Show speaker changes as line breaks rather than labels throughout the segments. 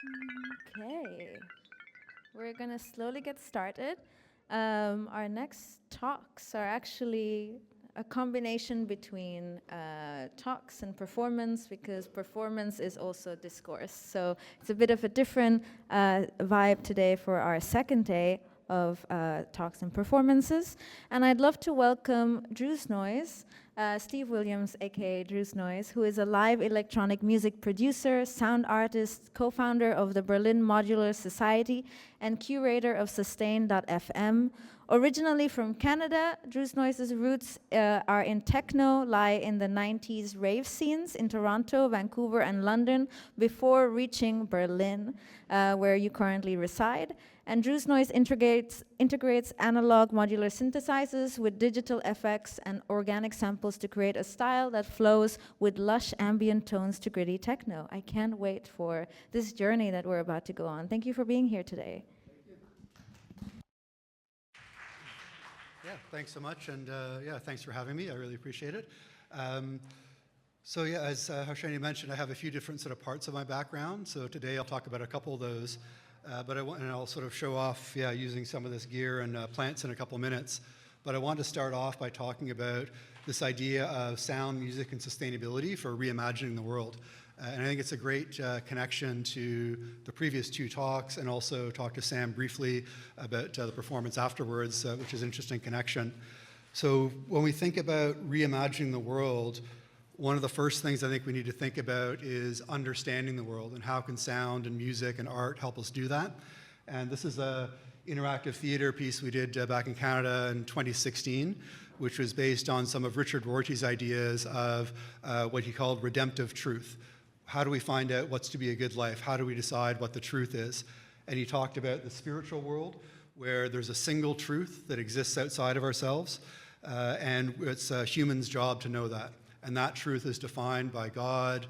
Okay, we're gonna slowly get started. Our next talks are actually a combination between talks and performance, because performance is also discourse. So it's a bit of a different vibe today for our second day of talks and performances. And I'd love to welcome drusnoise, Steve Williams, aka drusnoise, who is a live electronic music producer, sound artist, co-founder of the Berlin Modular Society, and curator of Sustain.fm. Originally from Canada, drusnoise's roots are in techno, lie in the 90s rave scenes in Toronto, Vancouver, and London before reaching Berlin, where you currently reside. And drusnoise integrates analog modular synthesizers with digital effects and organic samples to create a style that flows with lush ambient tones to gritty techno. I can't wait for this journey that we're about to go on. Thank you for being here today.
Yeah, thanks so much, and yeah, thanks for having me. I really appreciate it. So yeah, as Harshani mentioned, I have a few different sort of parts of my background. So today I'll talk about a couple of those, but I'll sort of show off, yeah, using some of this gear and plants in a couple of minutes. But I want to start off by talking about this idea of sound, music, and sustainability for reimagining the world. And I think it's a great connection to the previous two talks, and also talk to Sam briefly about the performance afterwards, which is an interesting connection. So when we think about reimagining the world, one of the first things I think we need to think about is understanding the world, and how can sound and music and art help us do that. And this is a interactive theater piece we did back in Canada in 2016, which was based on some of Richard Rorty's ideas of what he called redemptive truth. How do we find out what's to be a good life? How do we decide what the truth is? And he talked about the spiritual world, where there's a single truth that exists outside of ourselves, and it's a human's job to know that. And that truth is defined by God,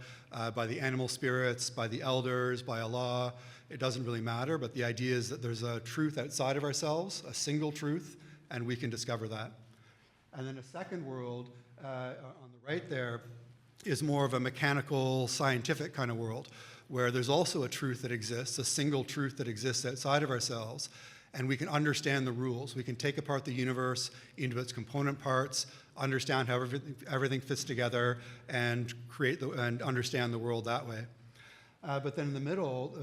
by the animal spirits, by the elders, by Allah. It doesn't really matter, but the idea is that there's a truth outside of ourselves, a single truth, and we can discover that. And then a second world, on the right there, is more of a mechanical, scientific kind of world, where there's also a truth that exists, a single truth that exists outside of ourselves, and we can understand the rules. We can take apart the universe into its component parts, understand how everything fits together, and and understand the world that way. But then in the middle,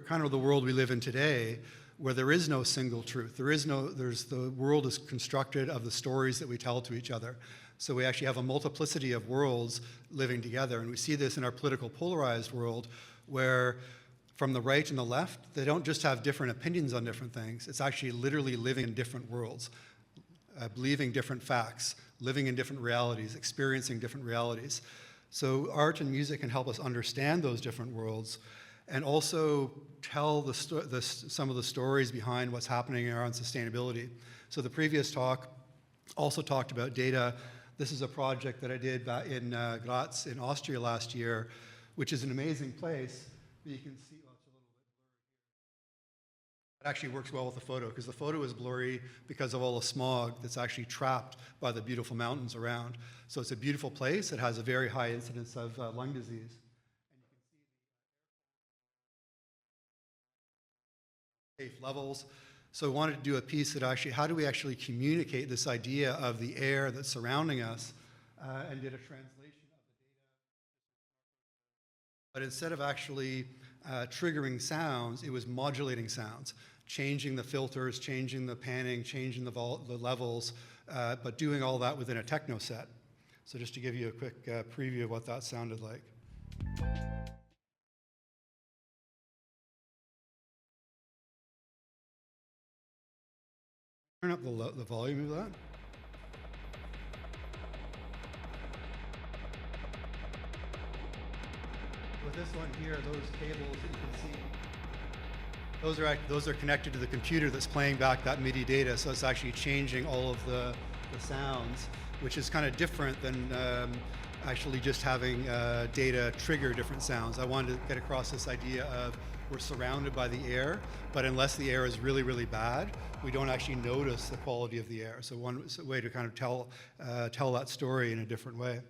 kind of the world we live in today, where there is no single truth. The world is constructed of the stories that we tell to each other. So we actually have a multiplicity of worlds living together. And we see this in our political polarized world, where from the right and the left, they don't just have different opinions on different things. It's actually literally living in different worlds, believing different facts, living in different realities, experiencing different realities. So art and music can help us understand those different worlds, and also tell some of the stories behind what's happening around sustainability. So the previous talk also talked about data. This is a project that I did back in Graz in Austria last year, which is an amazing place. But you can see, well, it's a little bit blurry. It actually works well with the photo, because the photo is blurry because of all the smog that's actually trapped by the beautiful mountains around. So it's a beautiful place. It has a very high incidence of lung disease. And you can see safe levels. So I wanted to do a piece that actually, how do we actually communicate this idea of the air that's surrounding us, and did a translation of the data. But instead of actually triggering sounds, it was modulating sounds, changing the filters, changing the panning, changing the levels, but doing all that within a techno set. So just to give you a quick preview of what that sounded like. Turn up the volume of that. With this one here, those cables that you can see, those are connected to the computer that's playing back that MIDI data, so it's actually changing all of the sounds, which is kind of different than actually just having data trigger different sounds. I wanted to get across this idea of we're surrounded by the air, but unless the air is really, really bad, we don't actually notice the quality of the air. So one way to kind of tell that story in a different way.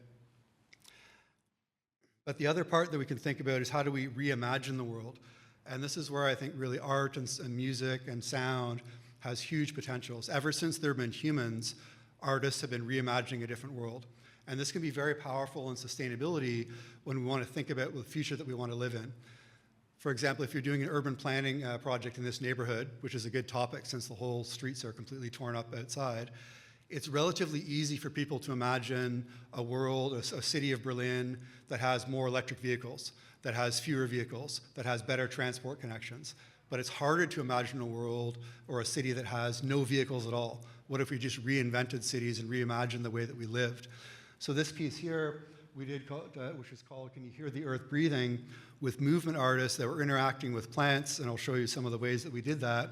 But the other part that we can think about is how do we reimagine the world? And this is where I think really art and music and sound has huge potentials. Ever since there have been humans, artists have been reimagining a different world. And this can be very powerful in sustainability when we want to think about the future that we want to live in. For example, if you're doing an urban planning project in this neighborhood, which is a good topic since the whole streets are completely torn up outside, it's relatively easy for people to imagine a world, a city of Berlin that has more electric vehicles, that has fewer vehicles, that has better transport connections. But it's harder to imagine a world or a city that has no vehicles at all. What if we just reinvented cities and reimagined the way that we lived? So this piece here we did, which is called Can You Hear the Earth Breathing, with movement artists that were interacting with plants, and I'll show you some of the ways that we did that.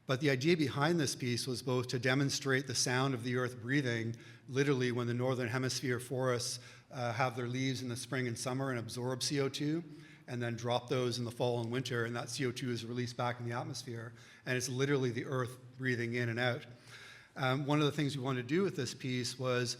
But the idea behind this piece was both to demonstrate the sound of the earth breathing, literally when the northern hemisphere forests have their leaves in the spring and summer and absorb CO2, and then drop those in the fall and winter, and that CO2 is released back in the atmosphere, and it's literally the earth breathing in and out. One of the things we wanted to do with this piece was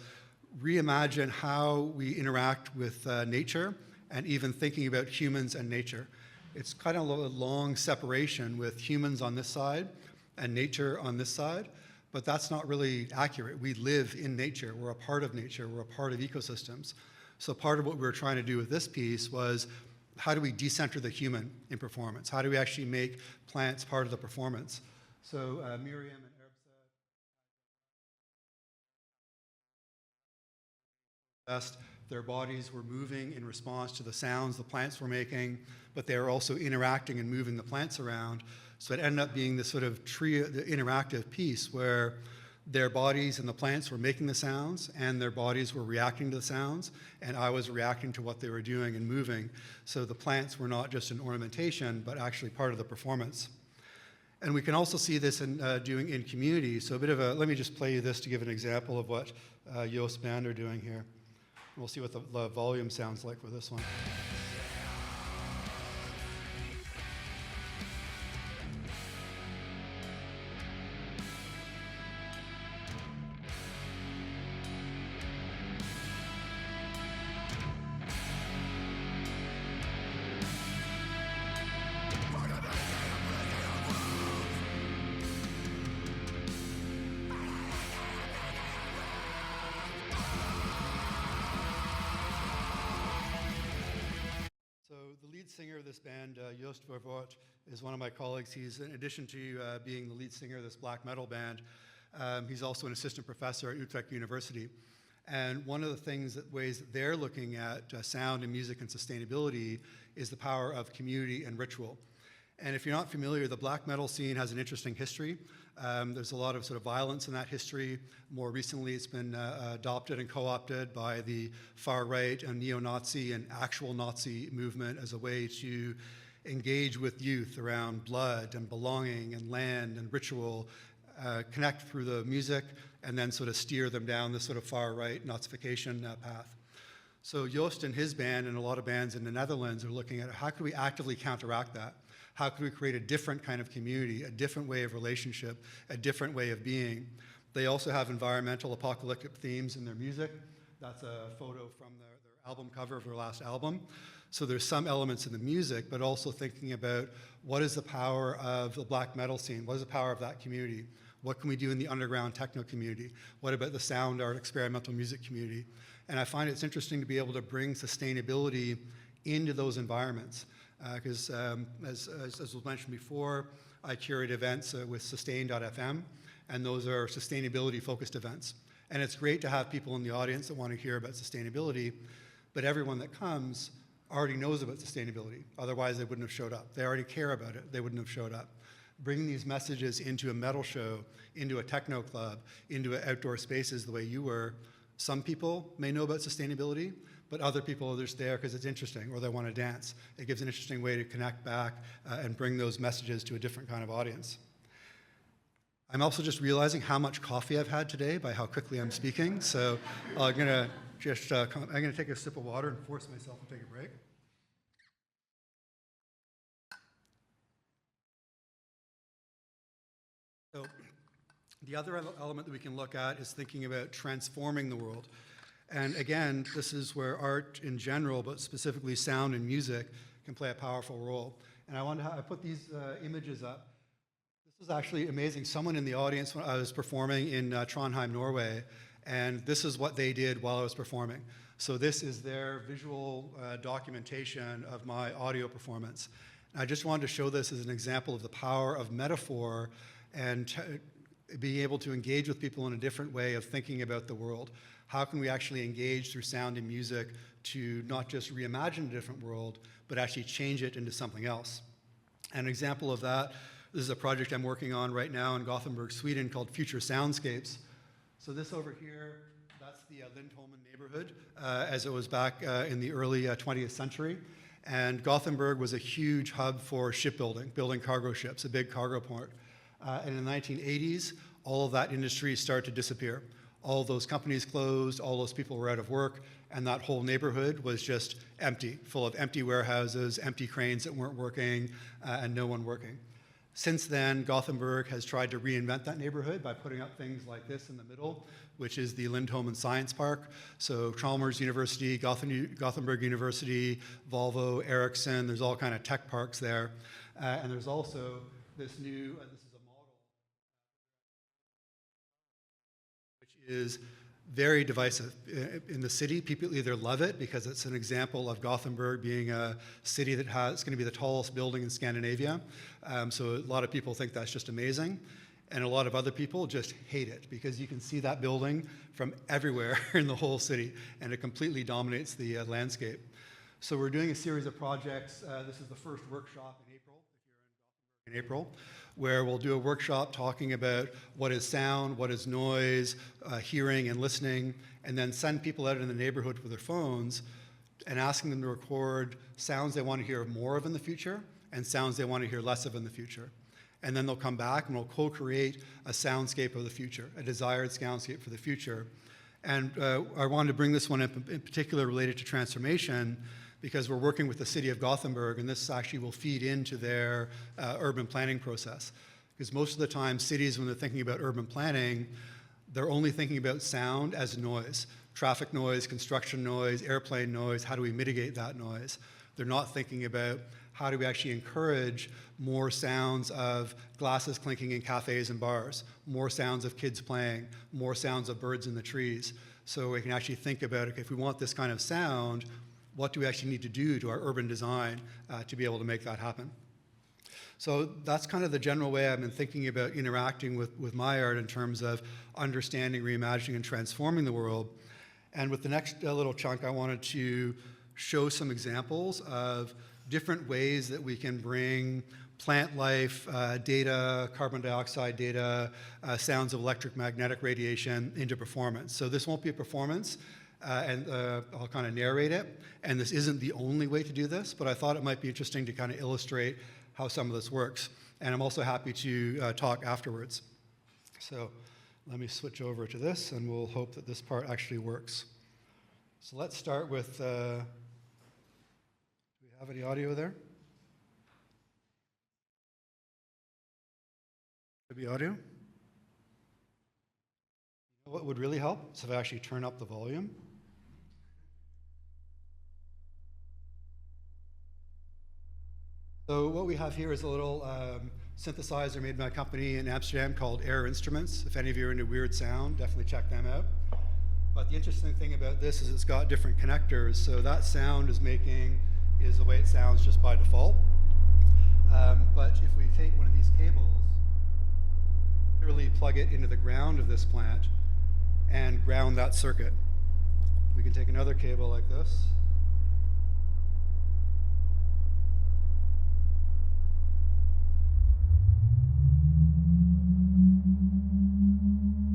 reimagine how we interact with nature, and even thinking about humans and nature. It's kind of a long separation with humans on this side and nature on this side, but that's not really accurate. We live in nature, we're a part of nature, we're a part of ecosystems. So part of what we were trying to do with this piece was, how do we decenter the human in performance? How do we actually make plants part of the performance? So Miriam and Arab their bodies were moving in response to the sounds the plants were making, but they were also interacting and moving the plants around. So it ended up being this sort of the interactive piece where their bodies and the plants were making the sounds, and their bodies were reacting to the sounds, and I was reacting to what they were doing and moving. So the plants were not just an ornamentation, but actually part of the performance. And we can also see this in doing in community. So a bit of a, let me just play you this to give an example of what Joost band are doing here. We'll see what the volume sounds like for this one. Singer of this band, Joost Vervoort, is one of my colleagues. He's, in addition to being the lead singer of this black metal band, he's also an assistant professor at Utrecht University. And one of the ways that they're looking at sound and music and sustainability is the power of community and ritual. And if you're not familiar, the black metal scene has an interesting history. There's a lot of sort of violence in that history. More recently, it's been adopted and co-opted by the far right and neo-Nazi and actual Nazi movement as a way to engage with youth around blood and belonging and land and ritual, connect through the music, and then sort of steer them down this sort of far right Nazification path. So Joost and his band and a lot of bands in the Netherlands are looking at how can we actively counteract that? How can we create a different kind of community, a different way of relationship, a different way of being? They also have environmental apocalyptic themes in their music. That's a photo from their album cover of their last album. So there's some elements in the music, but also thinking about what is the power of the black metal scene? What is the power of that community? What can we do in the underground techno community? What about the sound art, experimental music community? And I find it's interesting to be able to bring sustainability into those environments. Because as was mentioned before, I curate events with sustain.fm, and those are sustainability-focused events. And it's great to have people in the audience that want to hear about sustainability, but everyone that comes already knows about sustainability. Otherwise, they wouldn't have showed up. They already care about it. They wouldn't have showed up. Bringing these messages into a metal show, into a techno club, into outdoor spaces the way you were, some people may know about sustainability, but other people are just there because it's interesting or they want to dance. It gives an interesting way to connect back and bring those messages to a different kind of audience. I'm also just realizing how much coffee I've had today by how quickly I'm speaking. So I'm gonna take a sip of water and force myself to take a break. So the other element that we can look at is thinking about transforming the world. And again, this is where art in general, but specifically sound and music, can play a powerful role. And I put these images up. This is actually amazing. Someone in the audience when I was performing in Trondheim, Norway, and this is what they did while I was performing. So this is their visual documentation of my audio performance. And I just wanted to show this as an example of the power of metaphor and being able to engage with people in a different way of thinking about the world. How can we actually engage through sound and music to not just reimagine a different world, but actually change it into something else? An example of that, this is a project I'm working on right now in Gothenburg, Sweden, called Future Soundscapes. So this over here, that's the Lindholmen neighborhood, as it was back in the early 20th century. And Gothenburg was a huge hub for shipbuilding, building cargo ships, a big cargo port. And in the 1980s, all of that industry started to disappear. All those companies closed, all those people were out of work, and that whole neighborhood was just empty, full of empty warehouses, empty cranes that weren't working, and no one working. Since then, Gothenburg has tried to reinvent that neighborhood by putting up things like this in the middle, which is the Lindholmen Science Park. So Chalmers University, Gothenburg University, Volvo, Ericsson, there's all kind of tech parks there. And there's also this new, this is a model, which is very divisive. In the city, people either love it because it's an example of Gothenburg being a city that it's going to be the tallest building in Scandinavia. So a lot of people think that's just amazing. And a lot of other people just hate it because you can see that building from everywhere in the whole city, and it completely dominates the landscape. So we're doing a series of projects. This is the first workshop in April, if you're in Gothenburg in April, where we'll do a workshop talking about what is sound, what is noise, hearing and listening, and then send people out in the neighborhood with their phones and asking them to record sounds they want to hear more of in the future and sounds they want to hear less of in the future. And then they'll come back and we'll co-create a soundscape of the future, a desired soundscape for the future. And I wanted to bring this one up in particular related to transformation because we're working with the city of Gothenburg, and this actually will feed into their urban planning process. Because most of the time, cities, when they're thinking about urban planning, they're only thinking about sound as noise. Traffic noise, construction noise, airplane noise, how do we mitigate that noise? They're not thinking about how do we actually encourage more sounds of glasses clinking in cafes and bars, more sounds of kids playing, more sounds of birds in the trees. So we can actually think about, okay, if we want this kind of sound, what do we actually need to do to our urban design to be able to make that happen? So that's kind of the general way I've been thinking about interacting with my art in terms of understanding, reimagining, and transforming the world. And with the next little chunk, I wanted to show some examples of different ways that we can bring plant life, data, carbon dioxide data, sounds of electromagnetic radiation into performance. So this won't be a performance, and I'll kind of narrate it. And this isn't the only way to do this, but I thought it might be interesting to kind of illustrate how some of this works. And I'm also happy to talk afterwards. So let me switch over to this, and we'll hope that this part actually works. So let's start with, do we have any audio there? Should be audio? What would really help is if I actually turn up the volume. So what we have here is a little synthesizer made by a company in Amsterdam called Air Instruments. If any of you are into weird sound, definitely check them out. But the interesting thing about this is it's got different connectors. So that sound is the way it sounds just by default. But if we take one of these cables, literally plug it into the ground of this plant and ground that circuit. We can take another cable like this.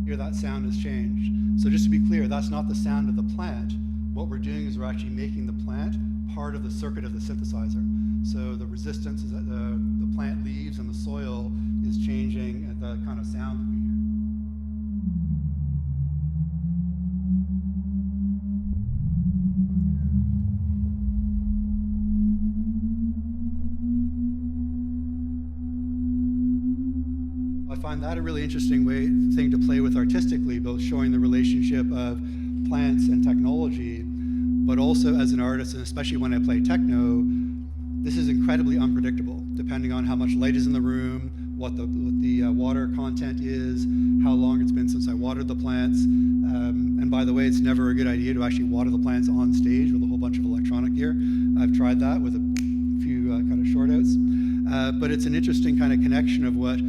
Here that sound has changed. So just to be clear, that's not the sound of the plant. What we're doing is we're actually making the plant part of the circuit of the synthesizer. So the resistance is that the plant leaves and the soil is changing the kind of sound that we hear. I find that a really interesting thing to play with artistically, both showing the relationship of plants and technology, but also as an artist, and especially when I play techno, this is incredibly unpredictable. depending on how much light is in the room, what the water content is, how long it's been since I watered the plants. And by the way, it's never a good idea to actually water the plants on stage with a whole bunch of electronic gear. I've tried that with a few kind of short outs. But it's an interesting kind of connection of what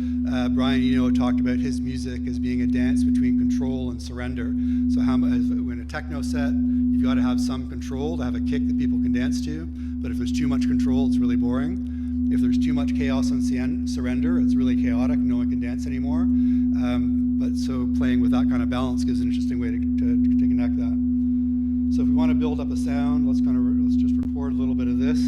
Brian Eno talked about his music as being a dance between control and surrender. So when a techno set, you've got to have some control to have a kick that people can dance to. But if there's too much control, it's really boring. If there's too much chaos and surrender, it's really chaotic. No one can dance anymore. But so playing with that kind of balance gives an interesting way to connect that. So if we want to build up a sound, let's just record a little bit of this.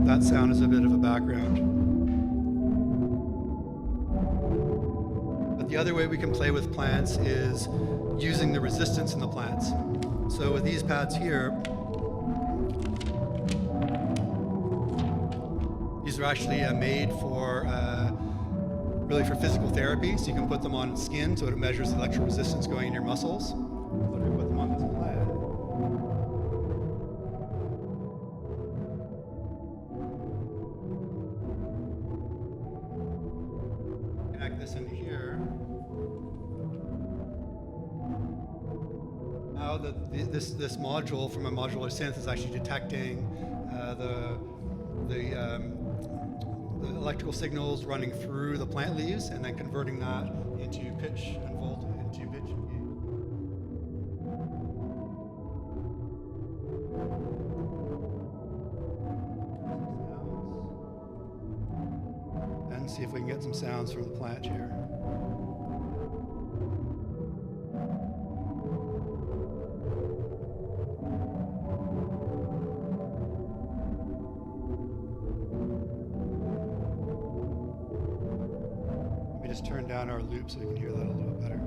That sound is a bit of a background. But the other way we can play with plants is using the resistance in the plants. So with these pads here, these are actually made for really for physical therapy. So you can put them on skin so it measures the electrical resistance going in your muscles. So if we put them on this plant, this into here. Now this module from a modular synth is actually detecting the electrical signals running through the plant leaves and then converting that into pitch and volt into pitch and gain. And see if we can get some sounds from the plant here. Let me just turn down our loop so we can hear that a little bit better.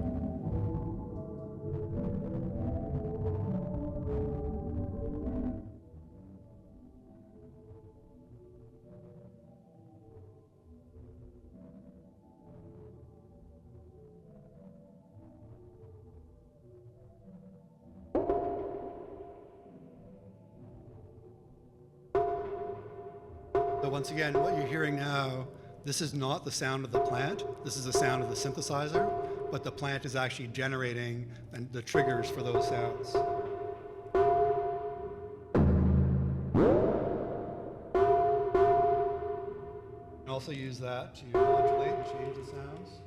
So once again, what you're hearing now, this is not the sound of the plant. This is the sound of the synthesizer, but the plant is actually generating the triggers for those sounds. You can also use that to modulate and change the sounds.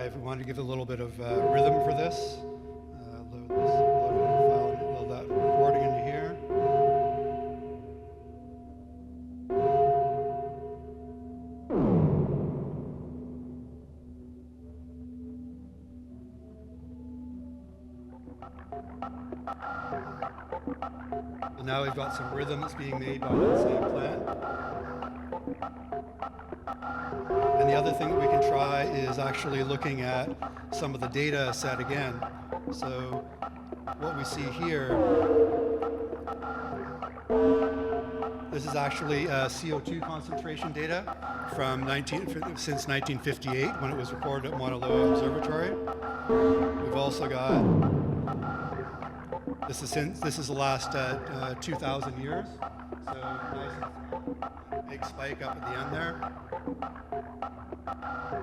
If we want to give a little bit of rhythm for this, load file and load that recording into here. So now we've got some rhythm that's being made by that same plant. And the other thing that we can try is actually looking at some of the data set again. So what we see here, this is actually CO2 concentration data from since 1958 when it was recorded at Mauna Loa Observatory. We've also got, this is the last 2,000 years. So nice big spike up at the end there.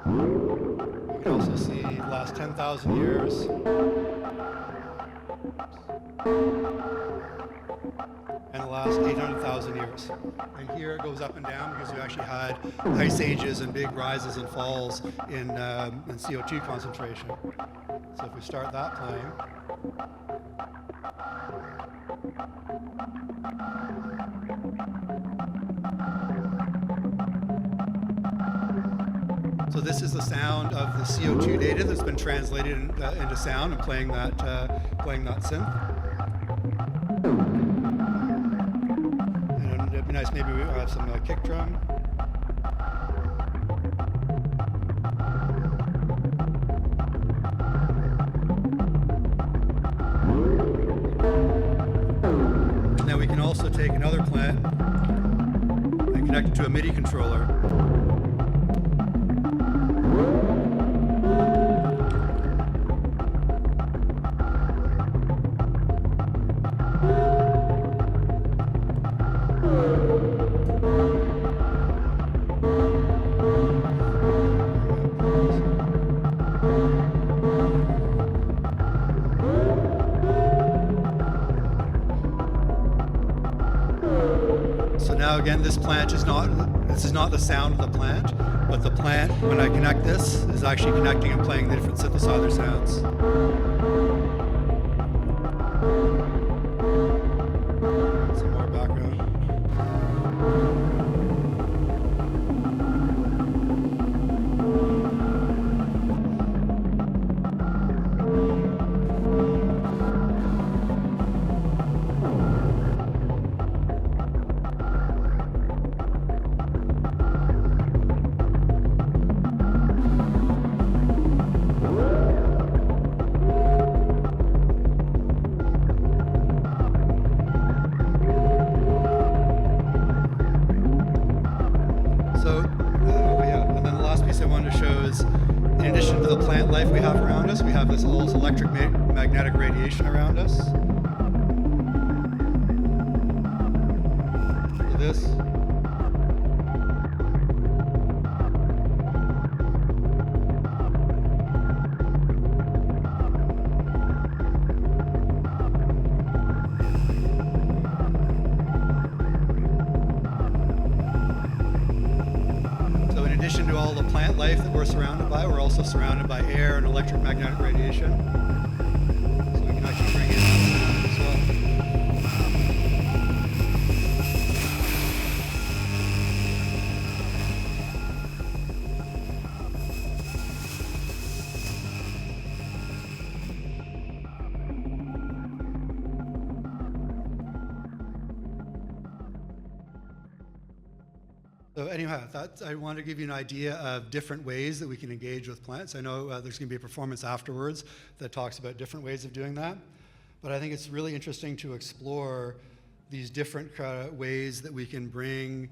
We can also see the last 10,000 years. and the last 800,000 years. And here it goes up and down because we actually had ice ages and big rises and falls in CO2 concentration. So if we start that playing, so this is the sound of the CO2 data that's been translated into sound and playing that synth. And it'd be nice, maybe we have some kick drum. And then we can also take another plant and connect it to a MIDI controller. So now again, this is not the sound of the plant, but the plant, when I connect this, is actually connecting and playing the different synthesizer sounds. Some more background. In addition to the plant life we have around us, we have this electromagnetic radiation around us. So this. In addition to all the plant life that we're surrounded by, we're also surrounded by air and electromagnetic radiation. So we can actually bring in sound as well. So anyhow, I want to give you an idea of different ways that we can engage with plants. I know there's going to be a performance afterwards that talks about different ways of doing that. But I think it's really interesting to explore these different ways that we can bring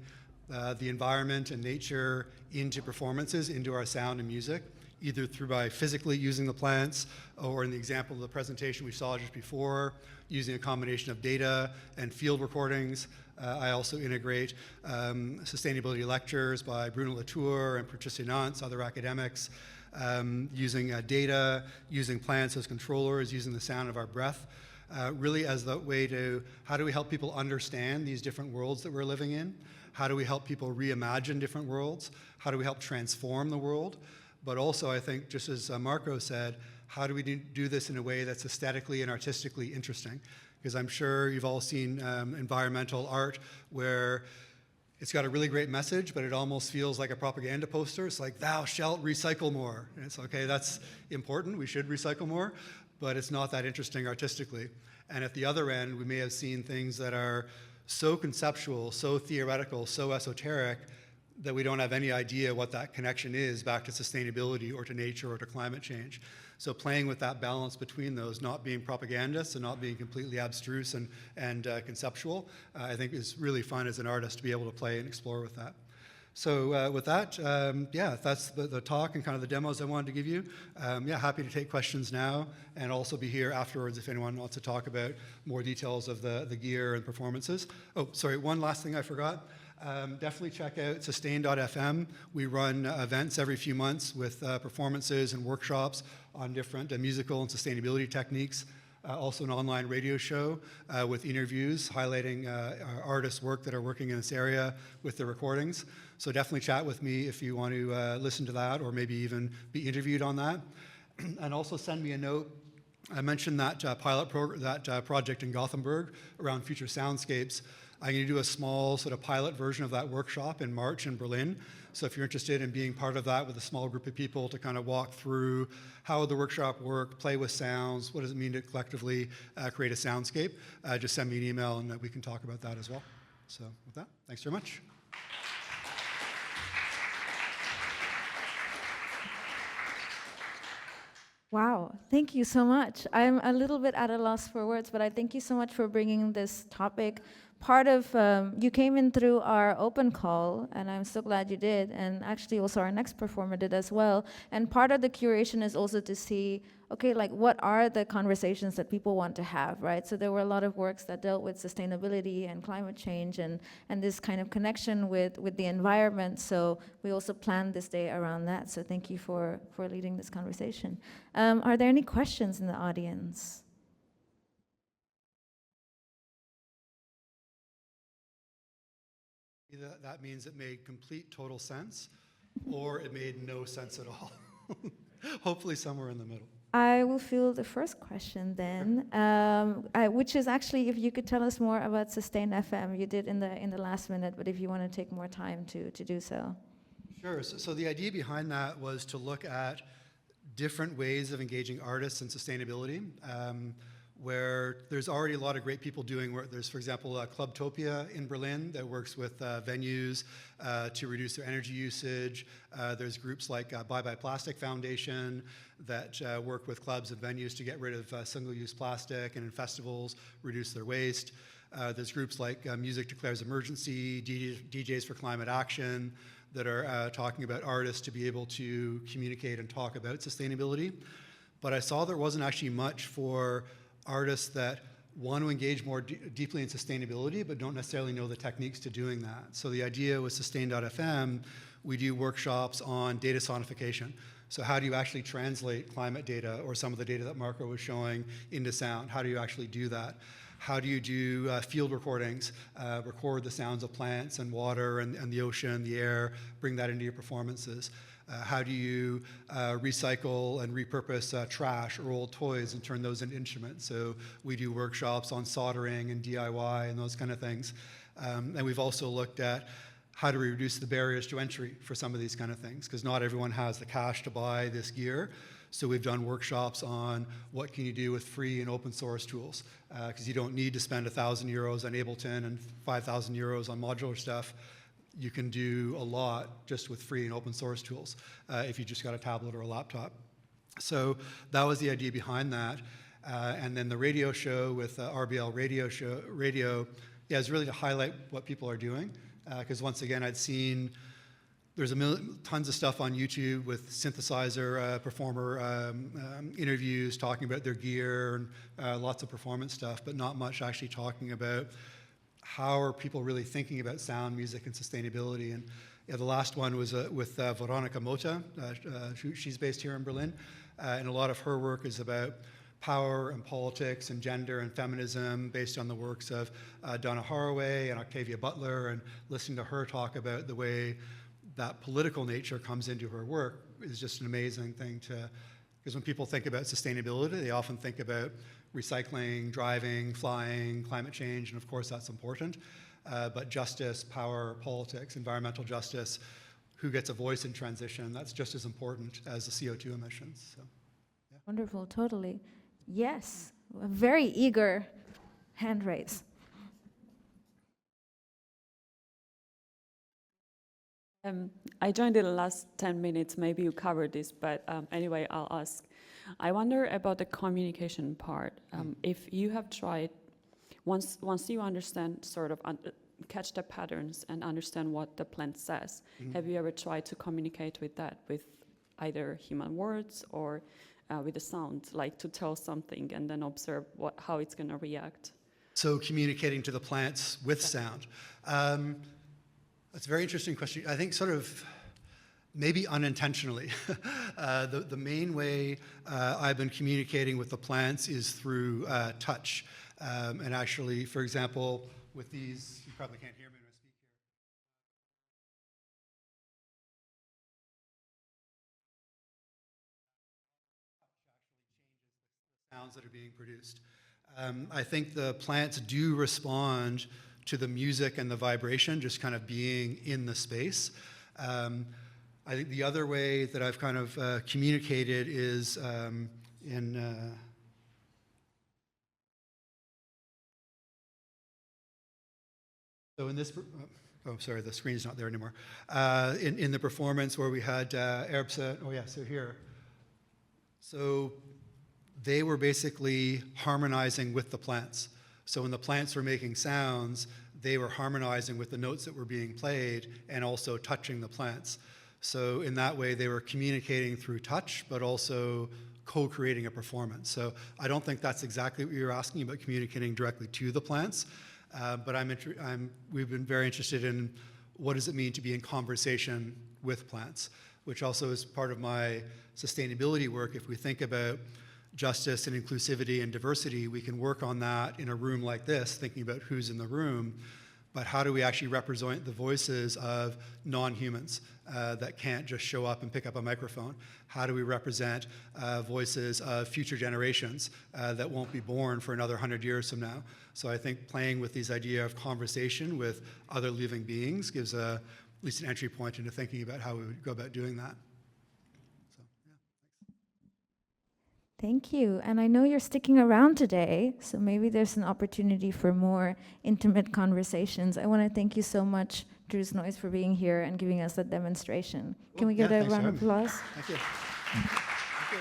the environment and nature into performances, into our sound and music, either by physically using the plants, or in the example of the presentation we saw just before, using a combination of data and field recordings. I also integrate sustainability lectures by Bruno Latour and Patricia Nance, other academics, using data, using plants as controllers, using the sound of our breath, really as the way to, how do we help people understand these different worlds that we're living in? How do we help people reimagine different worlds? How do we help transform the world? But also, I think, just as Marco said, how do we do this in a way that's aesthetically and artistically interesting? Because I'm sure you've all seen environmental art where it's got a really great message, but it almost feels like a propaganda poster. It's like, thou shalt recycle more. And it's okay, that's important, we should recycle more, but it's not that interesting artistically. And at the other end, we may have seen things that are so conceptual, so theoretical, so esoteric, that we don't have any idea what that connection is back to sustainability or to nature or to climate change. So playing with that balance between those, not being propagandist and not being completely abstruse and conceptual, I think is really fun as an artist to be able to play and explore with that. So with that, yeah, that's the talk and kind of the demos I wanted to give you. Yeah, happy to take questions now and also be here afterwards if anyone wants to talk about more details of the gear and performances. Oh, sorry, one last thing I forgot. Definitely check out sustain.fm. We run events every few months with performances and workshops on different musical and sustainability techniques. also an online radio show with interviews highlighting artists' work that are working in this area with their recordings. So definitely chat with me if you want to listen to that or maybe even be interviewed on that. And also send me a note. I mentioned that project in Gothenburg around future soundscapes. I'm going to do a small sort of pilot version of that workshop in March in Berlin. So if you're interested in being part of that with a small group of people to kind of walk through how would the workshop work, play with sounds, what does it mean to collectively create a soundscape, just send me an email and we can talk about that as well. So with that, thanks very much.
Wow, thank you so much. I'm a little bit at a loss for words, but I thank you so much for bringing this topic. Part of, you came in through our open call, and I'm so glad you did, and actually also our next performer did as well. And part of the curation is also to see, okay, like what are the conversations that people want to have, right? So there were a lot of works that dealt with sustainability and climate change and this kind of connection with the environment. So we also planned this day around that. So thank you for leading this conversation. Are there any questions in the audience?
Either that means it made complete total sense or it made no sense at all. Hopefully somewhere in the middle.
I will field the first question then, which is actually if you could tell us more about Sustain FM. You did in the last minute, but if you want to take more time to do so.
Sure. So the idea behind that was to look at different ways of engaging artists in sustainability, where there's already a lot of great people doing work. There's, for example, Clubtopia in Berlin that works with venues to reduce their energy usage. There's groups like Bye Bye Plastic Foundation that work with clubs and venues to get rid of single-use plastic and in festivals reduce their waste. There's groups like Music Declares Emergency, DJs for Climate Action that are talking about artists to be able to communicate and talk about sustainability. But I saw there wasn't actually much for artists that want to engage more deeply in sustainability but don't necessarily know the techniques to doing that. So the idea with Sustain.fm, we do workshops on data sonification. So how do you actually translate climate data or some of the data that Marco was showing into sound? How do you actually do that? How do you do field recordings, record the sounds of plants and water and the ocean, the air, bring that into your performances? How do you recycle and repurpose trash or old toys and turn those into instruments? So we do workshops on soldering and DIY and those kind of things. And we've also looked at how do we reduce the barriers to entry for some of these kind of things, because not everyone has the cash to buy this gear. So we've done workshops on what can you do with free and open source tools, because you don't need to spend €1,000 on Ableton and €5,000 on modular stuff. You can do a lot just with free and open source tools if you just got a tablet or a laptop. So that was the idea behind that. And then the radio show with RBL Radio is really to highlight what people are doing. Because once again, I'd seen there's tons of stuff on YouTube with synthesizer performer interviews talking about their gear and lots of performance stuff, but not much actually talking about how are people really thinking about sound, music, and sustainability. And the last one was with Veronica Mota. She's based here in Berlin. And a lot of her work is about power and politics and gender and feminism based on the works of Donna Haraway and Octavia Butler, and listening to her talk about the way that political nature comes into her work is just an amazing thing because when people think about sustainability, they often think about recycling, driving, flying, climate change, and of course that's important. But justice, power, politics, environmental justice, who gets a voice in transition, that's just as important as the CO2 emissions. So, yeah.
Wonderful, totally. Yes, a very eager hand raise.
I joined in the last 10 minutes, maybe you covered this, but anyway, I'll ask. I wonder about the communication part. If you have tried, once you understand, sort of catch the patterns and understand what the plant says, have you ever tried to communicate with that with either human words or with the sound, like to tell something and then observe how it's going to react?
So communicating to the plants with sound. That's a very interesting question. I think sort of maybe unintentionally. The main way I've been communicating with the plants is through touch. And actually, for example, with these, you probably can't hear me when I speak here. Sounds that are being produced. I think the plants do respond to the music and the vibration, just kind of being in the space. I think the other way that I've kind of communicated is so in this, oh, sorry, the screen's not there anymore. In the performance where we had Erbse, oh yeah, so here. So they were basically harmonizing with the plants. So when the plants were making sounds, they were harmonizing with the notes that were being played and also touching the plants. So in that way, they were communicating through touch, but also co-creating a performance. So I don't think that's exactly what you're asking about, communicating directly to the plants. But we've been very interested in what does it mean to be in conversation with plants, which also is part of my sustainability work. If we think about justice and inclusivity and diversity, we can work on that in a room like this, thinking about who's in the room, but how do we actually represent the voices of non-humans that can't just show up and pick up a microphone? How do we represent voices of future generations that won't be born for another 100 years from now? So I think playing with these idea of conversation with other living beings gives at least an entry point into thinking about how we would go about doing that. So, yeah.
Thank you. And I know you're sticking around today, so maybe there's an opportunity for more intimate conversations. I want to thank you so much, drusnoise, for being here and giving us that demonstration. Can we give a round of applause?
Thank you. Thank you.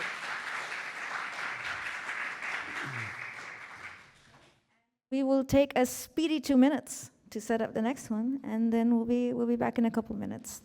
We will take a speedy 2 minutes to set up the next one, and then we'll be back in a couple minutes.